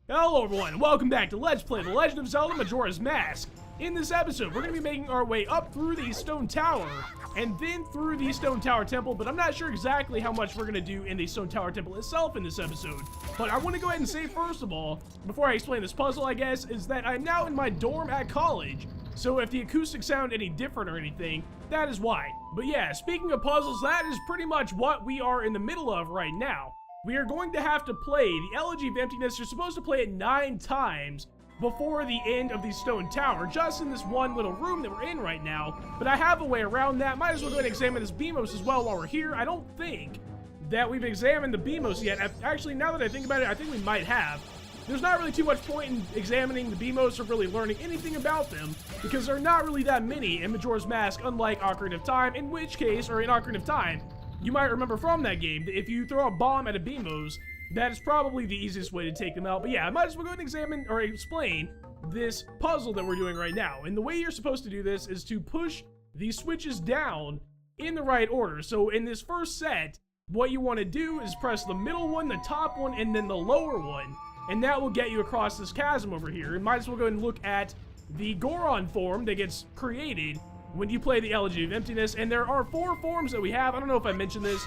Hello everyone, welcome back to Let's Play The Legend of Zelda Majora's Mask. In this episode, we're going to be making our way up through the Stone Tower, and then through the Stone Tower Temple, but I'm not sure exactly how much we're going to do in the Stone Tower Temple itself in this episode. But I want to go ahead and say, first of all, before I explain this puzzle, I guess, is that I'm now in my dorm at college, so if the acoustics sound any different or anything, that is why. But yeah, speaking of puzzles, that is pretty much what we are in the middle of right now. We are going to have to play the Elegy of Emptiness. You're supposed to play it 9 times before the end of the Stone Tower, just in this one little room that we're in right now. But I have a way around that. Might as well go ahead and examine this Beamos as well while we're here. I don't think that we've examined the Beamos yet. Actually, now that I think about it, I think we might have. There's not really too much point in examining the Beamos or really learning anything about them, because there are not really that many in Majora's Mask, unlike Ocarina of Time, in which case, or in Ocarina of Time, you might remember from that game that if you throw a bomb at a Beamos, that is probably the easiest way to take them out. But yeah, I might as well go ahead and examine or explain this puzzle that we're doing right now. And the way you're supposed to do this is to push these switches down in the right order. So in this first set, what you want to do is press the middle one, the top one, and then the lower one. And that will get you across this chasm over here. And might as well go ahead and look at the Goron form that gets created when you play the Elegy of Emptiness. And there are 4 forms that we have. I don't know if I mentioned this,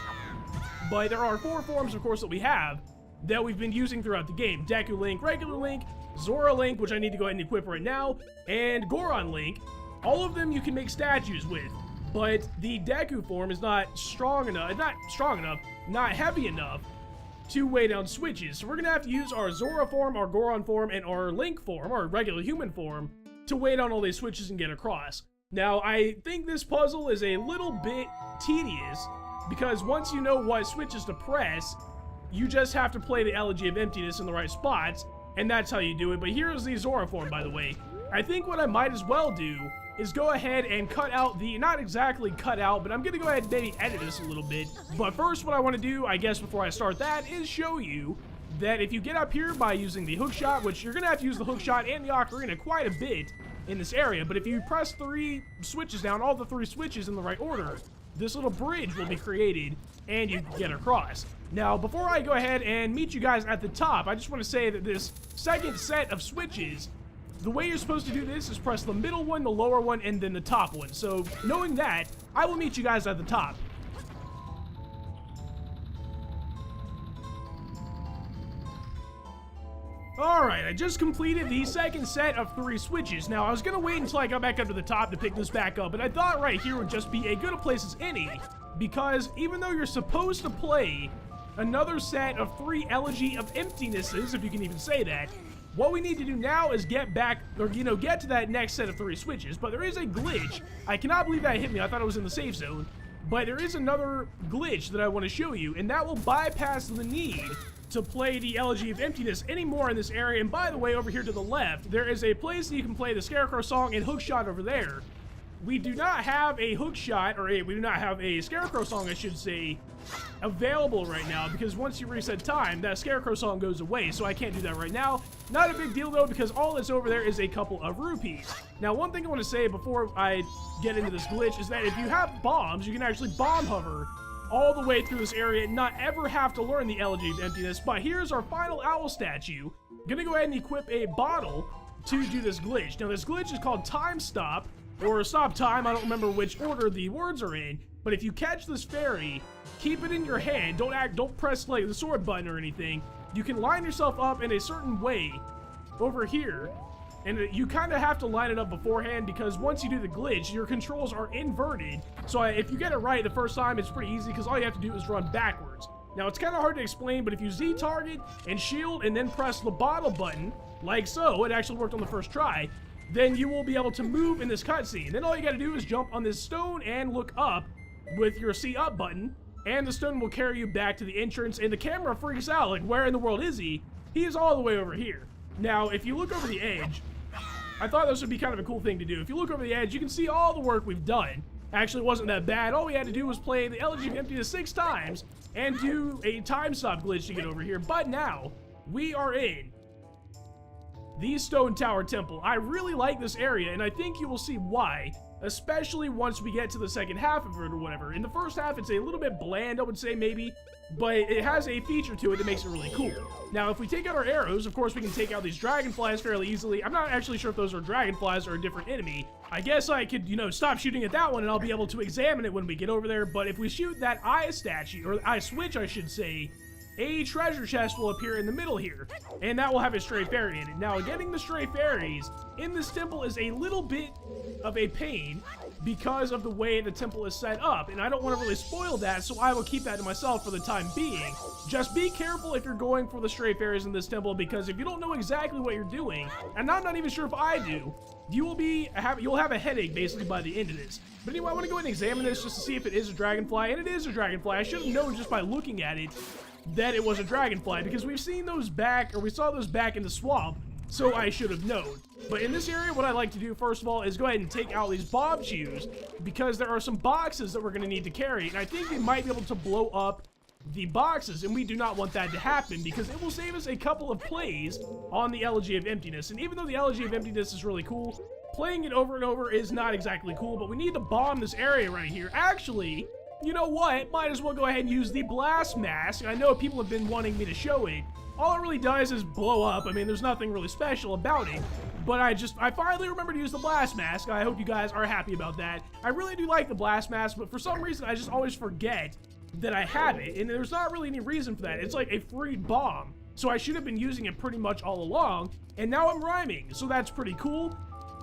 but there are 4 forms, of course, that we have that we've been using throughout the game. Deku Link, Regular Link, Zora Link, which I need to go ahead and equip right now, and Goron Link. All of them you can make statues with, but the Deku form is not heavy enough to weigh down switches. So we're gonna have to use our Zora form, our Goron form, and our Link form, our regular human form, to weigh down all these switches and get across. Now, I think this puzzle is a little bit tedious, because once you know what switches to press, you just have to play the Elegy of Emptiness in the right spots, and that's how you do it. But here's the Zora form, by the way. I think what I might as well do is go ahead and cut out the, not exactly cut out, but I'm gonna go ahead and maybe edit this a little bit. But first, what I want to do, I guess, before I start that, is show you that if you get up here by using the hook shot, which you're gonna have to use the hook shot and the ocarina quite a bit in this area, but if you press 3 switches down, all the 3 switches in the right order, this little bridge will be created and you can get across. Now, before I go ahead and meet you guys at the top, I just want to say that this second set of switches, the way you're supposed to do this is press the middle one, the lower one, and then the top one. So, knowing that, I will meet you guys at the top. Alright, I just completed the second set of 3 switches. Now, I was gonna wait until I got back up to the top to pick this back up, but I thought right here would just be as good a place as any, because even though you're supposed to play another set of 3 Elegy of Emptinesses, if you can even say that, what we need to do now is get back, or, get to that next set of 3 switches. But there is a glitch. I cannot believe that hit me. I thought it was in the safe zone. But there is another glitch that I want to show you, and that will bypass the need to play the Elegy of Emptiness anymore in this area. And by the way, over here to the left, there is a place that you can play the Scarecrow song and hookshot over there. We do not have a hookshot, or we do not have a Scarecrow song, I should say, available right now, because once you reset time, that Scarecrow song goes away, so I can't do that right now. Not a big deal though, because all that's over there is a couple of rupees. Now, one thing I want to say before I get into this glitch is that if you have bombs, you can actually bomb hover all the way through this area and not ever have to learn the Elegy of Emptiness. But here's our final owl statue. I'm gonna go ahead and equip a bottle to do this glitch. Now, this glitch is called Time Stop, or Stop Time. I don't remember which order the words are in, but if you catch this fairy, keep it in your hand. Don't press like the sword button or anything. You can line yourself up in a certain way over here, and you kind of have to line it up beforehand, because once you do the glitch, your controls are inverted. So if you get it right the first time, it's pretty easy, because all you have to do is run backwards. Now, it's kind of hard to explain, but if you Z-target and shield and then press the bottle button, like so, it actually worked on the first try, then you will be able to move in this cutscene. Then all you gotta do is jump on this stone and look up with your C up button, and the stone will carry you back to the entrance, and the camera freaks out, like, where in the world is he? He is all the way over here. Now, if you look over the edge, I thought this would be kind of a cool thing to do. If you look over the edge, you can see all the work we've done. Actually, it wasn't that bad. All we had to do was play the Elegy of Emptiness 6 times and do a time stop glitch to get over here. But now, we are in the Stone Tower Temple. I really like this area, and I think you will see why, especially once we get to the second half of it or whatever. In the first half, it's a little bit bland, I would say, maybe. but it has a feature to it that makes it really cool. Now, if we take out our arrows, of course, we can take out these dragonflies fairly easily. I'm not actually sure if those are dragonflies or a different enemy. I guess I could, you know, stop shooting at that one and I'll be able to examine it when we get over there. But if we shoot that eye statue, or eye switch, I should say, a treasure chest will appear in the middle here, and that will have a stray fairy in it. Now, getting the stray fairies in this temple is a little bit of a pain because of the way the temple is set up, and I don't want to really spoil that, so I will keep that to myself for the time being. Just be careful if you're going for the stray fairies in this temple, because if you don't know exactly what you're doing, and I'm not even sure if I do, you'll have a headache basically by the end of this. But anyway, I want to go ahead and examine this just to see if it is a dragonfly, and it is a dragonfly. I should have known just by looking at it that it was a dragonfly, because we've seen those back, or we saw those back in the swamp, so I should have known. But in this area, what I like to do, first of all, is go ahead and take out these bomb shoes, because there are some boxes that we're going to need to carry, and I think they might be able to blow up the boxes, and we do not want that to happen, because it will save us a couple of plays on the Elegy of Emptiness. And even though the Elegy of Emptiness is really cool, playing it over and over is not exactly cool, but we need to bomb this area right here. Actually, you know what? Might as well go ahead and use the blast mask. I know people have been wanting me to show it. All it really does is blow up. I mean, there's nothing really special about it. But I finally remembered to use the blast mask. I hope you guys are happy about that. I really do like the blast mask, but for some reason, I just always forget that I have it. And there's not really any reason for that. It's like a free bomb. So I should have been using it pretty much all along. And now I'm rhyming, so that's pretty cool.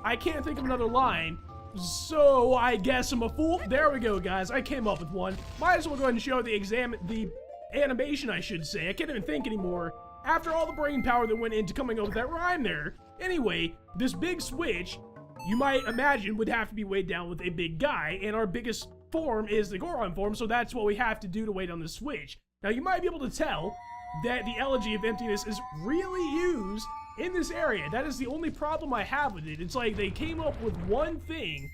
I can't think of another line. So I guess I'm a fool. There we go, guys. I came up with one. Might as well go ahead and show the animation, I should say. I can't even think anymore after all the brain power that went into coming up with that rhyme there. Anyway, this big switch, you might imagine, would have to be weighed down with a big guy, and our biggest form is the Goron form, so that's what we have to do to weigh down the switch. Now, you might be able to tell that the Elegy of Emptiness is really used in this area. That is the only problem I have with it. It's like they came up with one thing,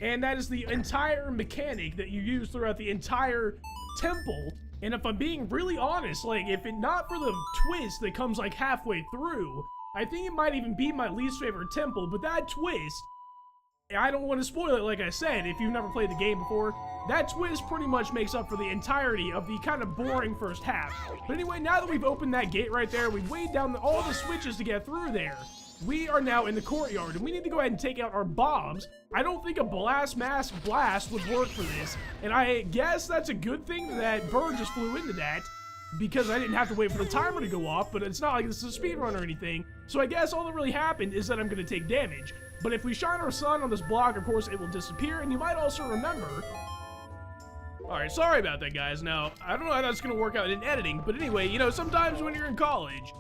and that is the entire mechanic that you use throughout the entire temple. And if I'm being really honest, like, if it not for the twist that comes like halfway through, I think it might even be my least favorite temple. But that twist, I don't want to spoil it, like I said, if you've never played the game before, that twist pretty much makes up for the entirety of the kind of boring first half. But anyway, now that we've opened that gate right there, we've weighed down all the switches to get through there, we are now in the courtyard, and we need to go ahead and take out our bombs. I don't think a blast mask blast would work for this, and I guess that's a good thing that bird just flew into that, because I didn't have to wait for the timer to go off, but it's not like this is a speed run or anything, so I guess all that really happened is that I'm going to take damage. But if we shine our sun on this block, of course, it will disappear, and you might also remember... Alright, sorry about that, guys. Now, I don't know how that's going to work out in editing, but anyway, you know, sometimes when you're in college,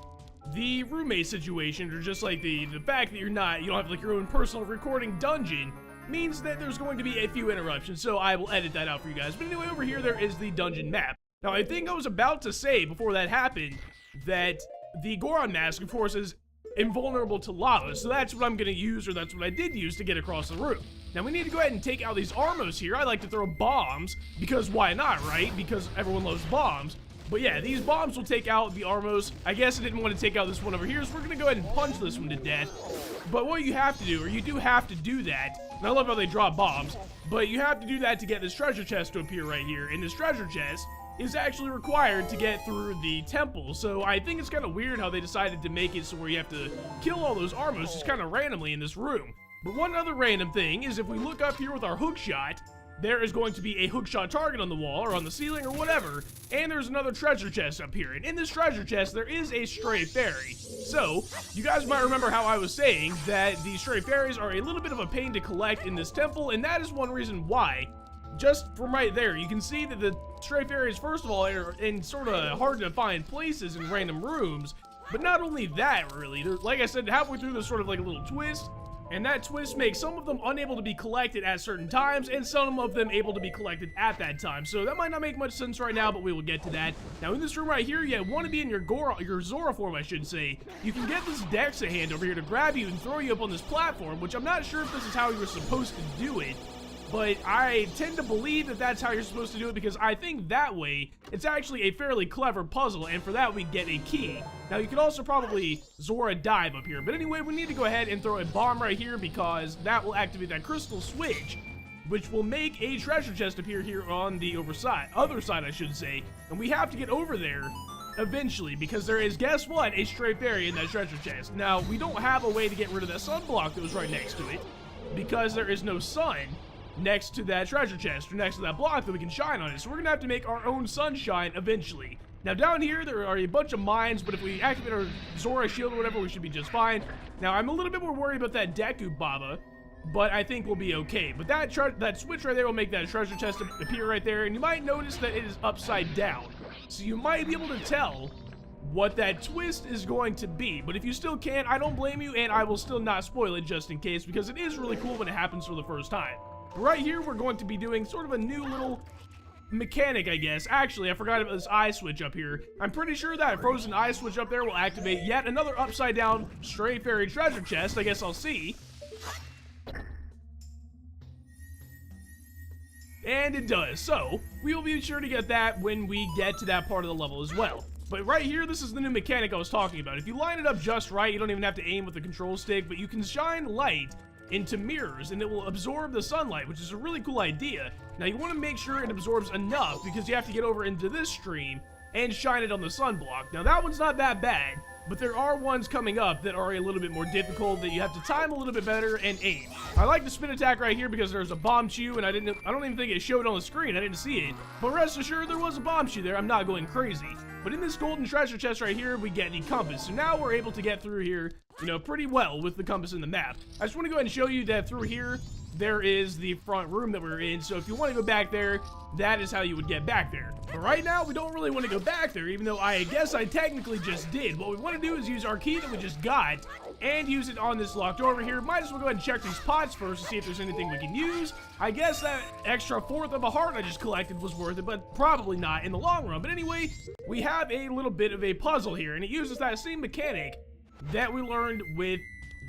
the roommate situation, or just like the fact that you don't have like your own personal recording dungeon, means that there's going to be a few interruptions, so I will edit that out for you guys. But anyway, over here, there is the dungeon map. Now, I think I was about to say, before that happened, that the Goron mask, of course, is invulnerable to lava, so that's what I'm going to use, or that's what I did use to get across the room. Now, we need to go ahead and take out these armors here. I like to throw bombs, because why not, right? Because everyone loves bombs. But yeah, these bombs will take out the Armos. I guess I didn't want to take out this one over here, so we're going to go ahead and punch this one to death. But what you have to do, or you do have to do that, and I love how they drop bombs, but you have to do that to get this treasure chest to appear right here. And this treasure chest is actually required to get through the temple. So I think it's kind of weird how they decided to make it so where you have to kill all those Armos just kind of randomly in this room. But one other random thing is if we look up here with our hook shot, there is going to be a hookshot target on the wall or on the ceiling or whatever, and there's another treasure chest up here. And in this treasure chest, there is a stray fairy. So, you guys might remember how I was saying that the stray fairies are a little bit of a pain to collect in this temple, and that is one reason why. Just from right there, you can see that the stray fairies, first of all, are in sort of hard to find places in random rooms. But not only that, really, like I said, halfway through there's sort of like a little twist. And that twist makes some of them unable to be collected at certain times, and some of them able to be collected at that time. So that might not make much sense right now, but we will get to that. Now in this room right here, you want to be in your Zora form, I should say. You can get this Dexa hand over here to grab you and throw you up on this platform, which I'm not sure if this is how you're supposed to do it. But I tend to believe that that's how you're supposed to do it, because I think that way it's actually a fairly clever puzzle, and for that we get a key. Now you could also probably Zora dive up here, but anyway, we need to go ahead and throw a bomb right here because that will activate that crystal switch. which will make a treasure chest appear here on the other side, I should say. And we have to get over there eventually, because there is, guess what, a stray fairy in that treasure chest. Now, we don't have a way to get rid of that sunblock that was right next to it, because there is no sun next to that treasure chest, or next to that block that we can shine on it. So we're gonna have to make our own sunshine eventually. Now down here, there are a bunch of mines, but if we activate our Zora shield or whatever, we should be just fine. Now, I'm a little bit more worried about that Deku Baba, but I think we'll be okay. But that switch right there will make that treasure chest appear right there, and you might notice that it is upside down. So you might be able to tell what that twist is going to be. But if you still can't, I don't blame you, and I will still not spoil it just in case, because it is really cool when it happens for the first time. Right here, we're going to be doing sort of a new little mechanic, I guess. Actually, I forgot about this eye switch up here. I'm pretty sure that frozen eye switch up there will activate yet another upside down stray fairy treasure chest. I guess I'll see. And it does. So we will be sure to get that when we get to that part of the level as well. But right here, this is the new mechanic I was talking about. If you line it up just right, you don't even have to aim with the control stick, but you can shine light into mirrors and it will absorb the sunlight, which is a really cool idea. Now you want to make sure it absorbs enough, because you have to get over into this stream and shine it on the sunblock. Now that one's not that bad, but there are ones coming up that are a little bit more difficult that you have to time a little bit better and aim. I like the spin attack right here because there's a bomb chew, and I don't even think it showed on the screen. I didn't see it, but rest assured there was a bomb chew there. I'm not going crazy. But in this golden treasure chest right here, we get the compass. So now we're able to get through here, you know, pretty well with the compass in the map. I just want to go ahead and show you that through here, there is the front room that we're in. So if you want to go back there, that is how you would get back there. But right now, we don't really want to go back there, even though I guess I technically just did. What we want to do is use our key that we just got and use it on this locked door over here. Might as well go ahead and check these pots first to see if there's anything we can use. I guess that extra fourth of a heart I just collected was worth it, but probably not in the long run. But anyway, we have a little bit of a puzzle here, and it uses that same mechanic that we learned with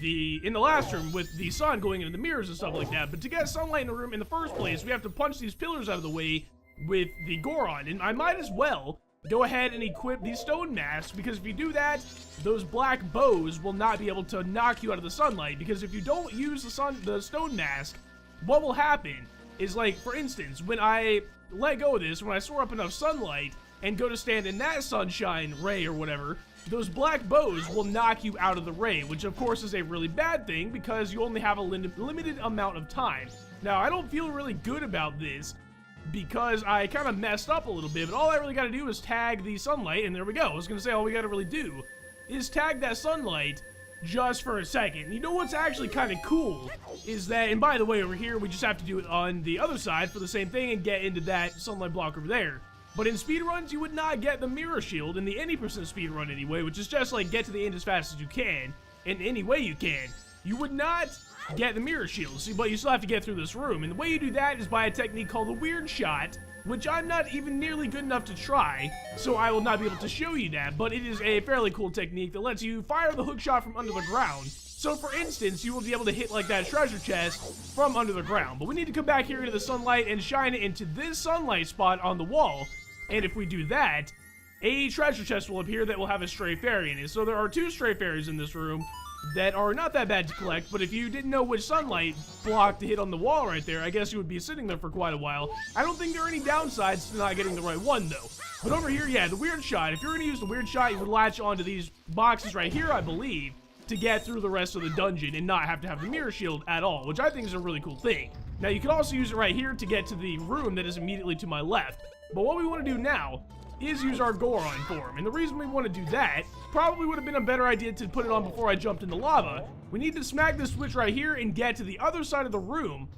in the last room with the sun going into the mirrors and stuff like that. But to get sunlight in the room in the first place, we have to punch these pillars out of the way with the Goron. And I might as well go ahead and equip these stone masks, because if you do that, those black bows will not be able to knock you out of the sunlight. Because if you don't use the stone mask, what will happen is, like, for instance, when I let go of this, when I store up enough sunlight and go to stand in that sunshine ray or whatever, those black bows will knock you out of the ray, which of course is a really bad thing because you only have a limited amount of time. Now, I don't feel really good about this because I kind of messed up a little bit, but all I really got to do is tag the sunlight, and there we go. I was going to say all we got to really do is tag that sunlight just for a second. You know what's actually kind of cool is that, and by the way, over here, we just have to do it on the other side for the same thing and get into that sunlight block over there. But in speedruns, you would not get the mirror shield in the any % speedrun anyway, which is just like get to the end as fast as you can, in any way you can. You would not get the mirror shield, but you still have to get through this room. And the way you do that is by a technique called the weird shot, which I'm not even nearly good enough to try, so I will not be able to show you that, but it is a fairly cool technique that lets you fire the hook shot from under the ground. So for instance, you will be able to hit like that treasure chest from under the ground. But we need to come back here into the sunlight and shine it into this sunlight spot on the wall. And if we do that, a treasure chest will appear that will have a stray fairy in it. So there are 2 stray fairies in this room that are not that bad to collect, but if you didn't know which sunlight block to hit on the wall right there, I guess you would be sitting there for quite a while. I don't think there are any downsides to not getting the right one, though. But over here, yeah, the weird shot. If you're going to use the weird shot, you would latch onto these boxes right here, I believe, to get through the rest of the dungeon and not have to have the mirror shield at all, which I think is a really cool thing. Now, you can also use it right here to get to the room that is immediately to my left. But what we want to do now is use our Goron form. And the reason we want to do that probably would have been a better idea to put it on before I jumped in the lava. We need to smack this switch right here and get to the other side of the room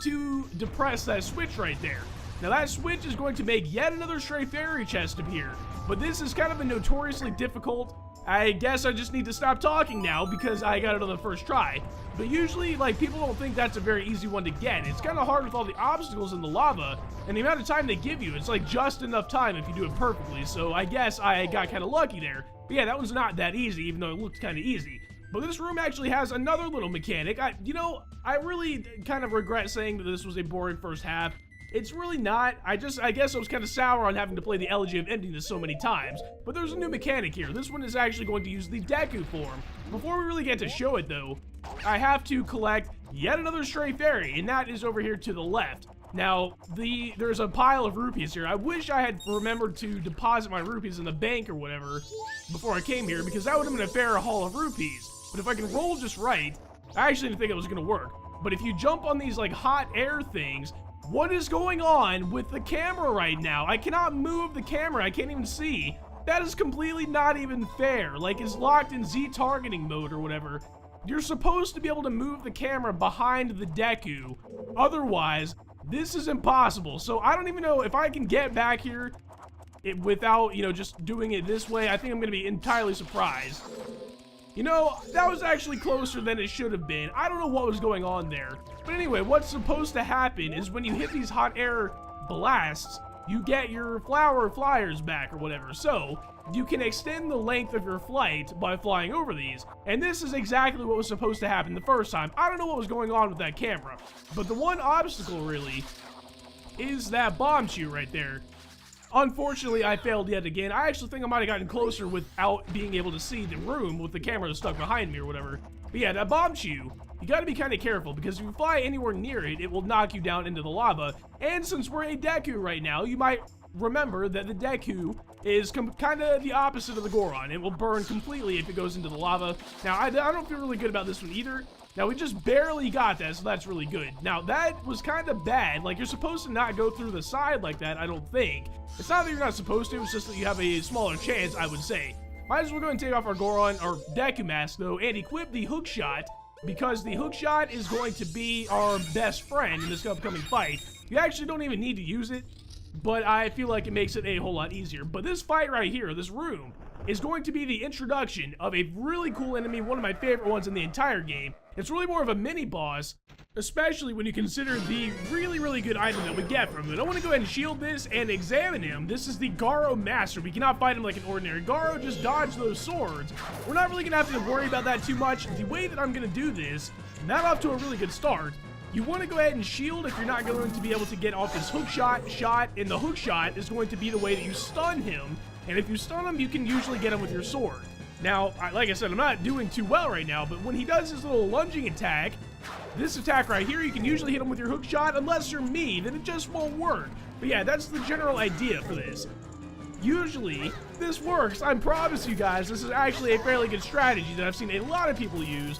to depress that switch right there. Now that switch is going to make yet another stray fairy chest appear. But this is kind of a notoriously difficult. I guess I just need to stop talking now because I got it on the first try. But usually, like, people don't think that's a very easy one to get. It's kind of hard with all the obstacles in the lava and the amount of time they give you. It's like just enough time if you do it perfectly. So I guess I got kind of lucky there. But yeah, that one's not that easy, even though it looked kind of easy. But this room actually has another little mechanic. I really kind of regret saying that this was a boring first half. It's really not. I guess I was kind of sour on having to play the Elegy of Emptiness so many times. But there's a new mechanic here. This one is actually going to use the Deku form. Before we really get to show it, though, I have to collect yet another stray fairy, and that is over here to the left. Now, there's a pile of rupees here. I wish I had remembered to deposit my rupees in the bank or whatever before I came here, because that would have been a fair haul of rupees. But if I can roll just right, I actually didn't think it was gonna work. But if you jump on these like hot air things, what is going on with the camera right now? I cannot move the camera, I can't even see. That is completely not even fair. Like, it's locked in Z targeting mode or whatever. You're supposed to be able to move the camera behind the Deku. Otherwise, this is impossible. So I don't even know if I can get back here without, you know, just doing it this way. I think I'm gonna be entirely surprised. You know, that was actually closer than it should have been. I don't know what was going on there. But anyway, what's supposed to happen is when you hit these hot air blasts, you get your flower flyers back or whatever. So you can extend the length of your flight by flying over these. And this is exactly what was supposed to happen the first time. I don't know what was going on with that camera. But the one obstacle really is that bomb shoot right there. Unfortunately, I failed yet again. I actually think I might have gotten closer without being able to see the room with the camera stuck behind me or whatever. But yeah, that bomb shoe, you gotta be kind of careful, because if you fly anywhere near it, it will knock you down into the lava. And since we're a Deku right now, you might remember that the Deku is kind of the opposite of the Goron. It will burn completely if it goes into the lava. Now, I don't feel really good about this one either. Now, we just barely got that, so that's really good. Now, that was kind of bad. Like, you're supposed to not go through the side like that, I don't think. It's not that you're not supposed to, it's just that you have a smaller chance, I would say. Might as well go and take off our Goron, our Deku mask, though, and equip the hook shot, because the hook shot is going to be our best friend in this upcoming fight. You actually don't even need to use it, but I feel like it makes it a whole lot easier. But this fight right here, this room, is going to be the introduction of a really cool enemy, one of my favorite ones in the entire game. It's really more of a mini-boss, especially when you consider the really good item that we get from it. I want to go ahead and shield this and examine him. This is the Garo Master. We cannot fight him like an ordinary Garo, just dodge those swords. We're not really going to have to worry about that too much. The way that I'm going to do this, not off to a really good start, you want to go ahead and shield if you're not going to be able to get off his hook shot, and the hook shot is going to be the way that you stun him. And if you stun him, you can usually get him with your sword. Now, like I said, I'm not doing too well right now, but when he does his little lunging attack, this attack right here, you can usually hit him with your hook shot. Unless you're me, then it just won't work. But yeah, that's the general idea for this. Usually, this works. I promise you guys, this is actually a fairly good strategy that I've seen a lot of people use.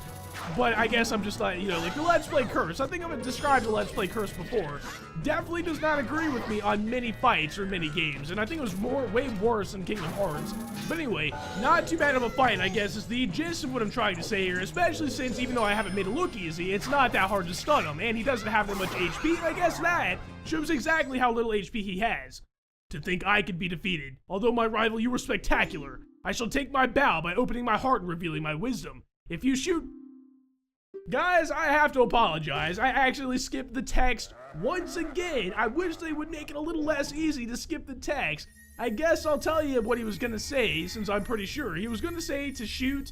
But I guess I'm just like, you know, like the Let's Play Curse. I think I've described the Let's Play Curse before. Definitely does not agree with me on many fights or many games. And I think it was way worse than Kingdom Hearts. But anyway, not too bad of a fight, I guess, is the gist of what I'm trying to say here. Especially since, even though I haven't made it look easy, it's not that hard to stun him. And he doesn't have that much HP. And I guess that shows exactly how little HP he has. To think I could be defeated. Although my rival, you were spectacular. I shall take my bow by opening my heart and revealing my wisdom. If you shoot... Guys, I have to apologize. I actually skipped the text once again. I wish they would make it a little less easy to skip the text. I guess I'll tell you what he was gonna say, since I'm pretty sure. He was gonna say to shoot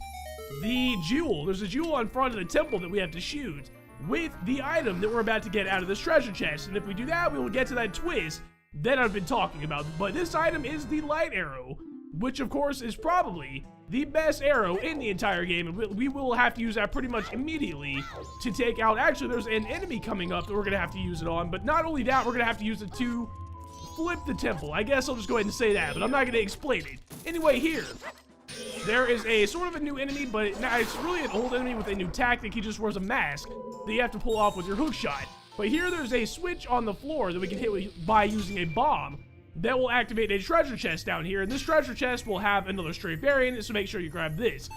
the jewel. There's a jewel in front of the temple that we have to shoot with the item that we're about to get out of this treasure chest. And if we do that, we will get to that twist that I've been talking about. But this item is the light arrow, which of course is probably the best arrow in the entire game, and we will have to use that pretty much immediately to take out... Actually, there's an enemy coming up that we're going to have to use it on, but not only that, we're going to have to use it to flip the temple. I guess I'll just go ahead and say that, but I'm not going to explain it. Anyway, here, there is a sort of a new enemy, but it's really an old enemy with a new tactic. He just wears a mask that you have to pull off with your hook shot. But here, there's a switch on the floor that we can hit by using a bomb that will activate a treasure chest down here, and this treasure chest will have another stray fairy in it, so make sure you grab this.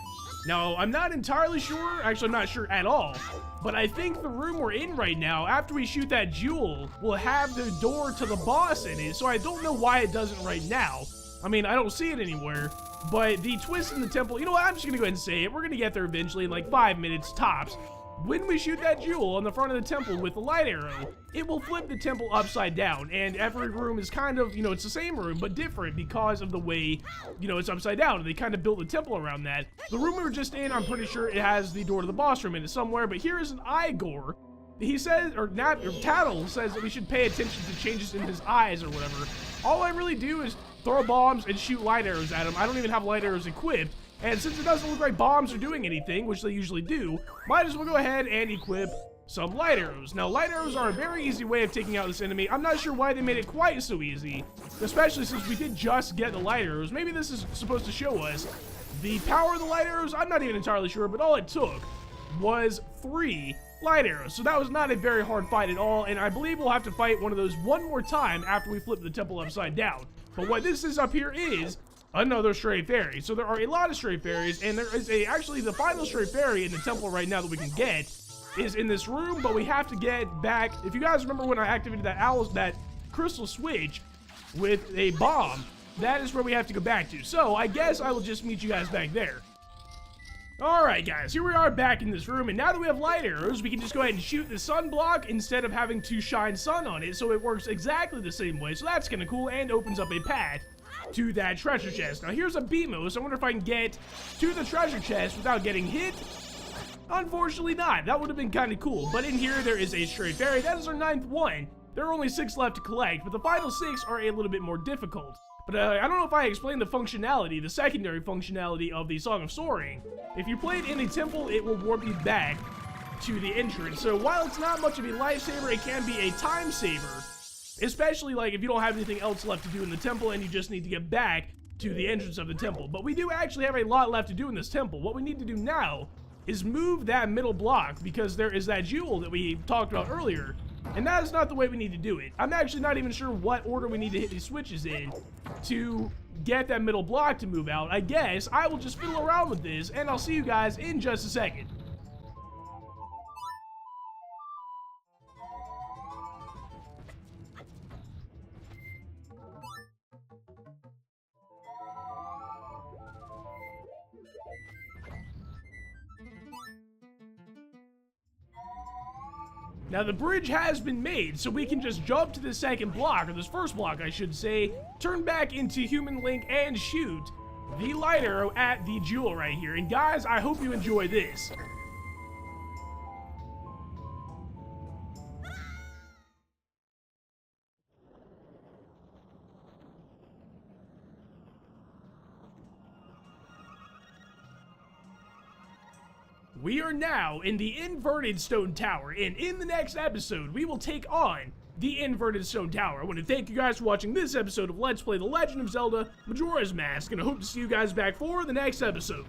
Now, I'm not entirely sure, actually I'm not sure at all, but I think the room we're in right now, after we shoot that jewel, will have the door to the boss in it, so I don't know why it doesn't right now. I mean, I don't see it anywhere, but the twist in the temple, you know what, I'm just gonna go ahead and say it. We're gonna get there eventually in like 5 minutes tops. When we shoot that jewel on the front of the temple with the light arrow, it will flip the temple upside down, and every room is kind of, you know, it's the same room, but different because of the way, you know, it's upside down, and they kind of built the temple around that. The room we were just in, I'm pretty sure it has the door to the boss room in it somewhere, but here is an Igor. He says, or Tattle says that we should pay attention to changes in his eyes or whatever. All I really do is throw bombs and shoot light arrows at him. I don't even have light arrows equipped. And since it doesn't look like bombs are doing anything, which they usually do, might as well go ahead and equip some light arrows. Now, light arrows are a very easy way of taking out this enemy. I'm not sure why they made it quite so easy, especially since we did just get the light arrows. Maybe this is supposed to show us the power of the light arrows. I'm not even entirely sure, but all it took was 3 light arrows. So that was not a very hard fight at all, and I believe we'll have to fight one of those one more time after we flip the temple upside down. But what this is up here is another stray fairy. So there are a lot of stray fairies, and there is actually the final stray fairy in the temple right now that we can get is in this room, but we have to get back. If you guys remember when I activated that crystal switch with a bomb, that is where we have to go back to. So I guess I will just meet you guys back there. Alright guys, here we are back in this room, and now that we have light arrows, we can just go ahead and shoot the sun block instead of having to shine sun on it, so it works exactly the same way. So that's kind of cool and opens up a path to that treasure chest. Now here's a BMO, so I wonder if I can get to the treasure chest without getting hit. Unfortunately not. That would have been kind of cool. But in here there is a stray fairy. That is our 9th one. There are only 6 left to collect, but the final 6 are a little bit more difficult. But I don't know if I explained the functionality, the secondary functionality of the Song of Soaring. If you play it in a temple, it will warp you back to the entrance. So while it's not much of a lifesaver, it can be a time saver. Especially like if you don't have anything else left to do in the temple and you just need to get back to the entrance of the temple. But we do actually have a lot left to do in this temple. What we need to do now is move that middle block, because there is that jewel that we talked about earlier, and that is not the way we need to do it. I'm actually not even sure what order we need to hit these switches in to get that middle block to move out. I guess I will just fiddle around with this, and I'll see you guys in just a second. Now the bridge has been made, so we can just jump to the second block, or this first block I should say, turn back into Human Link and shoot the light arrow at the jewel right here. And guys, I hope you enjoy this. We are now in the inverted stone tower, and in the next episode, we will take on the inverted stone tower. I want to thank you guys for watching this episode of Let's Play The Legend of Zelda Majora's Mask, and I hope to see you guys back for the next episode.